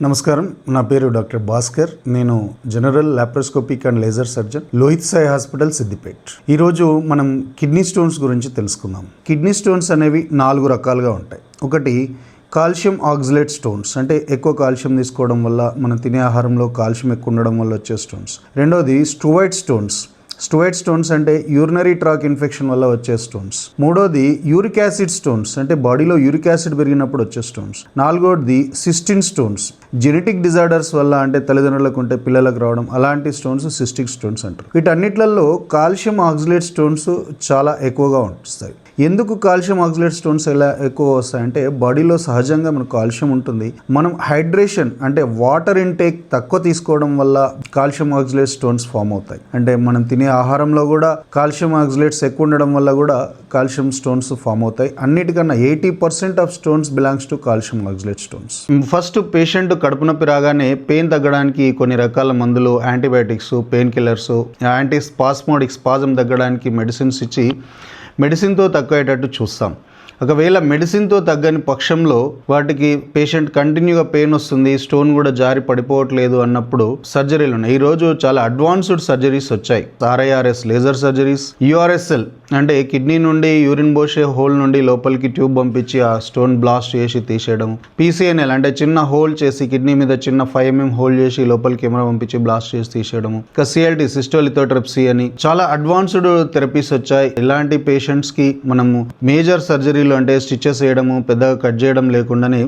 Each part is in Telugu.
నమస్కారం, నా పేరు డాక్టర్ భాస్కర్. నేను general laparoscopic and laser surgeon, Lohith Sai hospital, Siddipet. ఈరోజు మనం కిడ్నీ స్టోన్స్ గురించి తెలుసుకుందాం. కిడ్నీ స్టోన్స్ అనేవి 4 రకాలుగా ఉంటాయి. ఒకటి కాల్షియం ఆక్సలేట్ స్టోన్స్, అంటే ఎక్కువ కాల్షియం తీసుకోవడం వల్ల మనం తినే ఆహారంలో కాల్షియం ఎక్కువ ఉండడం వల్ల వచ్చే స్టోన్స్. రెండోది స్టూవైట్ స్టోన్స్. స్టూవైట్ స్టోన్స్ అంటే యూరినరీ ట్రాక్ ఇన్ఫెక్షన్ వల్ల వచ్చే స్టోన్స్. మూడోది యూరిక్ యాసిడ్ స్టోన్స్, అంటే బాడీలో యూరిక్ యాసిడ్ పెరిగినప్పుడు వచ్చే స్టోన్స్. నాలుగోది సిస్టిన్ స్టోన్స్, జెనెటిక్ డిజార్డర్స్ వల్ల, అంటే తల్లిదండ్రులకు ఉంటే పిల్లలకు రావడం, అలాంటి స్టోన్స్ సిస్టిక్ స్టోన్స్ అంటారు. వీటన్నిట్లలో కాల్షియం ఆక్సలేట్ స్టోన్స్ చాలా ఎక్కువగా వస్తాయి. ఎందుకు కాల్షియం ఆక్సలేట్ స్టోన్స్ ఎలా ఎక్కువ వస్తాయంటే, బాడీలో సహజంగా మనకు కాల్షియం ఉంటుంది. మనం హైడ్రేషన్ అంటే వాటర్ ఇంటేక్ తక్కువ తీసుకోవడం వల్ల కాల్షియం ఆక్సలేట్ స్టోన్స్ ఫామ్ అవుతాయి. అంటే మనం తినే ఆహారంలో కూడా కాల్షియం ఆక్సలేట్స్ ఎక్కువ ఉండడం వల్ల కూడా కాల్షియం స్టోన్స్ ఫామ్ అవుతాయి. అన్నిటికన్నా 80% of stones belongs to calcium oxalate stones. First patient కడుపు నొప్పి రాగానే పెయిన్ తగ్గడానికి కొన్ని రకాల మందులు, antibiotics, pain killers, anti spasmodic spasm తగ్గడానికి మెడిసిన్స్ ఇచ్చి మెడిసిన్తో తగ్గేటట్టు చూస్తాం. ఒకవేళ మెడిసిన్తో తగ్గని పక్షంలో వాటికి పేషెంట్ కంటిన్యూగా పెయిన్ వస్తుంది, స్టోన్ కూడా జారి పడిపోవట్లేదు అన్నప్పుడు సర్జరీలు ఉన్నాయి. ఈరోజు చాలా అడ్వాన్స్డ్ సర్జరీస్ వచ్చాయి. RIRS లేజర్ సర్జరీస్, URSL అంటే కిడ్నీ నుండి యూరిన్ పోసే హోల్ నుండి లోపలికి ట్యూబ్ పంపించి ఆ స్టోన్ బ్లాస్ట్ చేసి తీసేయడం. PCNL అంటే చిన్న హోల్ చేసి కిడ్నీ మీద చిన్న 5 mm హోల్ చేసి లోపలికి కెమెరా పంపించి బ్లాస్ట్ చేసి తీసేయడము. ఇంకా CLT సిస్టోలిథోట్రిప్సీ అని చాలా అడ్వాన్స్డ్ థెరపీస్ వచ్చాయి. ఇలాంటి పేషెంట్స్కి మనము మేజర్ సర్జరీ అంటే స్టిచెస్ వేయడము, పెద్దగా కట్ చేయడం లేకుండానే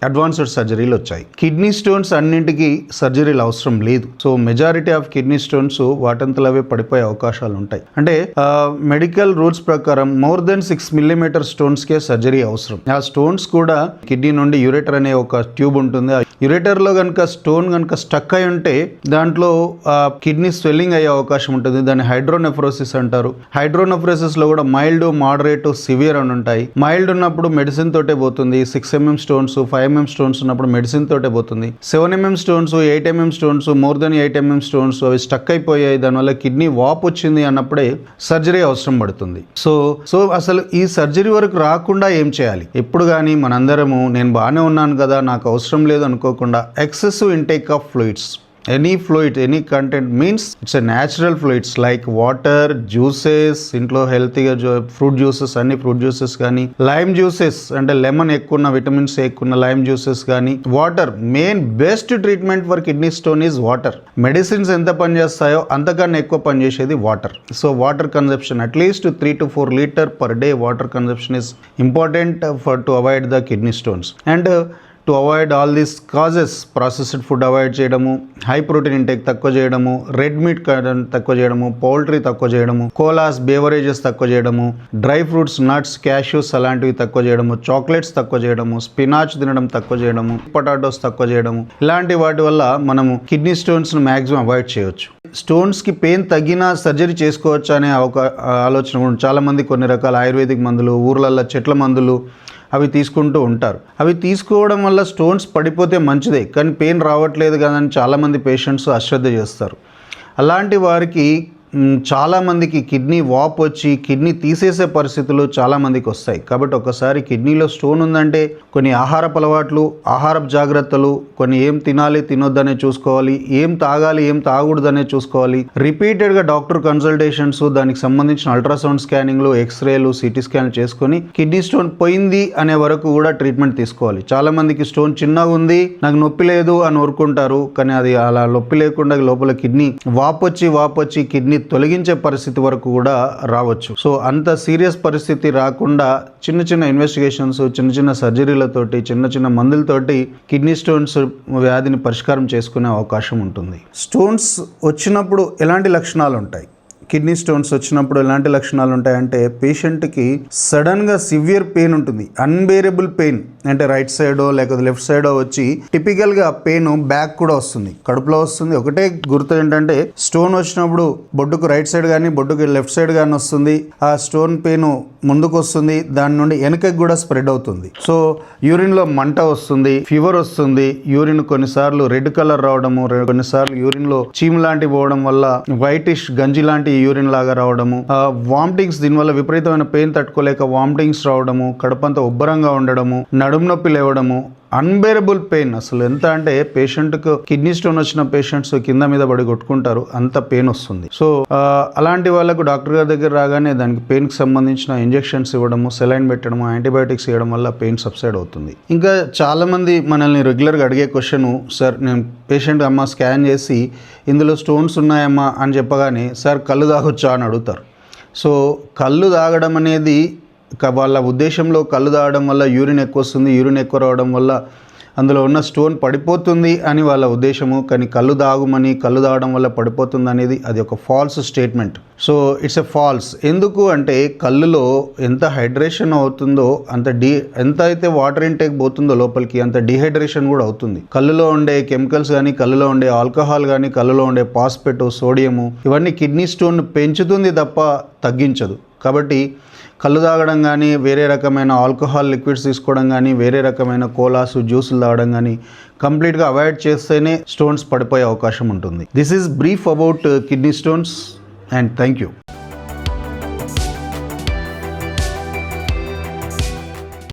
అడ్వాన్స్డ్ సర్జరీలు వచ్చాయి. కిడ్నీ స్టోన్స్ అన్నింటికి సర్జరీలు అవసరం లేదు. So majority of kidney stones వాటంతలవే పడిపోయే అవకాశాలు ఉంటాయి. అంటే మెడికల్ రూల్స్ ప్రకారం మోర్ దెన్ 6 mm స్టోన్స్కే సర్జరీ అవసరం. ఆ స్టోన్స్ కూడా కిడ్నీ నుండి యురేటర్ అనే ఒక ట్యూబ్ ఉంటుంది. ఆ యురేటర్లో కనుక స్టోన్ కనుక స్టక్ అయి ఉంటే దాంట్లో కిడ్నీ స్వెల్లింగ్ అయ్యే అవకాశం ఉంటుంది. దాన్ని హైడ్రోనెఫ్రోసిస్ అంటారు. హైడ్రోనెఫ్రోసిస్లో కూడా మైల్డ్, మోడరేట్, సివియర్ అని ఉంటాయి. మైల్డ్ ఉన్నప్పుడు మెడిసిన్ తోటే పోతుంది. 6 mm స్టోన్స్, 5 mm స్టోన్స్ ఉన్నప్పుడు మెడిసిన్ తోటే పోతుంది. 7 mm stones, 8 mm stones, more than 8 mm stones అవి స్టక్ అయిపోయాయి, దానివల్ల కిడ్నీ వాప్ వచ్చింది అన్నప్పుడే సర్జరీ అవసరం పడుతుంది. సో అసలు ఈ సర్జరీ వరకు రాకుండా ఏం చేయాలి? ఎప్పుడు కానీ మనందరము నేను బాగానే ఉన్నాను కదా, నాకు అవసరం లేదు అనుకోకుండా excessive intake of fluids, any fluid, any content means it's a natural fluids like water, juices, ఇంట్లో హెల్తీగా ఫ్రూట్ జ్యూసెస్, అన్ని ఫ్రూట్ జ్యూసెస్ కానీ, లైమ్ జ్యూసెస్ అంటే లెమన్ ఎక్కువ ఉన్న, విటమిన్స్ ఎక్కువ ఉన్న లైమ్ జ్యూసెస్ కానీ, water. Main best treatment for kidney stone is water. Medicines ఎంత పనిచేస్తాయో అంతకన్నా ఎక్కువ పనిచేసేది water. So water consumption at least 3 to 4 litre per day water consumption is important for to avoid the kidney stones. And to avoid all these causes, processed food avoid చేయడము, హై ప్రోటీన్ ఇంటేక్ తక్కువ చేయడము, రెడ్ మీట్ తక్కువ చేయడము, పౌల్ట్రీ తక్కువ చేయడము, కోలాస్, బేవరేజెస్ తక్కువ చేయడము, డ్రై ఫ్రూట్స్, నట్స్, క్యాష్యూస్ అలాంటివి తక్కువ చేయడము, చాక్లెట్స్ తక్కువ చేయడము, స్పినాచ్ తినడం తక్కువ చేయడము, పొటాటోస్ తక్కువ చేయడము, ఇలాంటి వాటి వల్ల మనము కిడ్నీ స్టోన్స్ను మ్యాక్సిమం అవాయిడ్ చేయవచ్చు. స్టోన్స్కి పెయిన్ తగ్గినా సర్జరీ చేసుకోవచ్చు అనే ఆలోచన కూడా చాలా మంది కొన్ని రకాల ఆయుర్వేదిక్ మందులు, ఊర్లల్లో చెట్ల మందులు అవి తీసుకుంటూ ఉంటారు. అవి తీసుకోవడం వల్ల స్టోన్స్ పడిపోతే మంచిదే, కానీ పెయిన్ రావట్లేదు కదా అని చాలామంది పేషెంట్స్ అశ్రద్ధ చేస్తారు. అలాంటి వారికి చాలామందికి కిడ్నీ వాప్ వచ్చి కిడ్నీ తీసేసే పరిస్థితులు చాలామందికి వస్తాయి. కాబట్టి ఒకసారి కిడ్నీలో స్టోన్ ఉందంటే కొన్ని ఆహారపు అలవాట్లు, ఆహారపు జాగ్రత్తలు, కొన్ని ఏం తినాలి తినొద్దనే చూసుకోవాలి, ఏం తాగాలి ఏం తాగకూడదనే చూసుకోవాలి. రిపీటెడ్గా డాక్టర్ కన్సల్టేషన్స్, దానికి సంబంధించిన అల్ట్రాసౌండ్ స్కానింగ్లు, ఎక్స్రేలు, సిటీ స్కాన్ చేసుకొని కిడ్నీ స్టోన్ పోయింది అనే వరకు కూడా ట్రీట్మెంట్ తీసుకోవాలి. చాలామందికి స్టోన్ చిన్నగా ఉంది, నాకు నొప్పి లేదు అని ఊరుకుంటారు, కానీ అది అలా నొప్పి లేకుండా లోపల కిడ్నీ వాప్ వచ్చి కిడ్నీ తొలగించే పరిస్థితి వరకు కూడా రావచ్చు. సో అంత సీరియస్ పరిస్థితి రాకుండా చిన్న చిన్న ఇన్వెస్టిగేషన్స్, చిన్న చిన్న సర్జరీలతోటి, చిన్న చిన్న మందులతోటి కిడ్నీ స్టోన్స్ వ్యాధిని పరిష్కారం చేసుకునే అవకాశం ఉంటుంది. స్టోన్స్ వచ్చినప్పుడు ఎలాంటి లక్షణాలు ఉంటాయి? కిడ్నీ స్టోన్స్ వచ్చినప్పుడు ఎలాంటి లక్షణాలు ఉంటాయంటే, పేషెంట్కి సడన్గా సివియర్ పెయిన్ ఉంటుంది, అన్బేరబుల్ పెయిన్. అంటే రైట్ సైడో లేకపోతే లెఫ్ట్ సైడో వచ్చి టిపికల్గా పెయిన్ బ్యాక్ కూడా వస్తుంది, కడుపులో వస్తుంది. ఒకటే గుర్తు ఏంటంటే, స్టోన్ వచ్చినప్పుడు బొడ్డుకు రైట్ సైడ్ కానీ బొడ్డుకు లెఫ్ట్ సైడ్ కానీ వస్తుంది. ఆ స్టోన్ పెయిన్ ముందుకు వస్తుంది, దాని నుండి వెనకకి కూడా స్ప్రెడ్ అవుతుంది. సో యూరిన్లో మంట వస్తుంది, ఫీవర్ వస్తుంది, యూరిన్ కొన్నిసార్లు రెడ్ కలర్ రావడము, కొన్నిసార్లు యూరిన్లో చీమ్ లాంటివి పోవడం వల్ల వైటిష్ గంజి లాంటి యూరిన్ లాగా రావడము, వామిటింగ్స్, దీనివల్ల విపరీతమైన పెయిన్ తట్టుకోలేక వామిటింగ్స్ రావడము, కడుపంతా ఉబ్బరంగా ఉండడము, నడుము నొప్పి లేవడము, అన్బేరబుల్ పెయిన్. అసలు ఎంత అంటే పేషెంట్కు కిడ్నీ స్టోన్ వచ్చిన పేషెంట్స్ కింద మీద పడి కొట్టుకుంటారు, అంత పెయిన్ వస్తుంది. సో అలాంటి వాళ్ళకు డాక్టర్ గారి దగ్గర రాగానే దానికి పెయిన్కి సంబంధించిన ఇంజెక్షన్స్ ఇవ్వడము, సెలైన్ పెట్టడము, యాంటీబయాటిక్స్ ఇవ్వడం వల్ల పెయిన్ సబ్సైడ్ అవుతుంది. ఇంకా చాలామంది మనల్ని రెగ్యులర్గా అడిగే క్వశ్చన్, సార్ నేను పేషెంట్ అమ్మ స్కాన్ చేసి ఇందులో స్టోన్స్ ఉన్నాయమ్మా అని చెప్పగానే సార్ కళ్ళు తాగొచ్చా అని అడుగుతారు. సో కళ్ళు తాగడం అనేది వాళ్ళ ఉద్దేశంలో కళ్ళు తాగడం వల్ల యూరిన్ ఎక్కువ వస్తుంది, యూరిన్ ఎక్కువ రావడం వల్ల అందులో ఉన్న స్టోన్ పడిపోతుంది అని వాళ్ళ ఉద్దేశము. కానీ కళ్ళు తాగడం వల్ల పడిపోతుంది అనేది అది ఒక false statement. So it's a false. ఎందుకు అంటే కళ్ళులో ఎంత హైడ్రేషన్ అవుతుందో ఎంత అయితే వాటర్ ఇంటేక్ పోతుందో లోపలికి అంత డిహైడ్రేషన్ కూడా అవుతుంది. కళ్ళులో ఉండే కెమికల్స్ కానీ, కళ్ళులో ఉండే ఆల్కహాల్ కానీ, కళ్ళులో ఉండే ఫాస్ఫేట్, సోడియము ఇవన్నీ కిడ్నీ స్టోన్ పెంచుతుంది తప్ప తగ్గించదు. కాబట్టి కళ్ళు తాగడం కానీ, వేరే రకమైన ఆల్కహాల్ లిక్విడ్స్ తీసుకోవడం కానీ, వేరే రకమైన కోలాస్, జ్యూసులు తాగడం కానీ కంప్లీట్గా అవాయిడ్ చేస్తేనే స్టోన్స్ పడిపోయే అవకాశం ఉంటుంది. This is brief about kidney stones and thank you.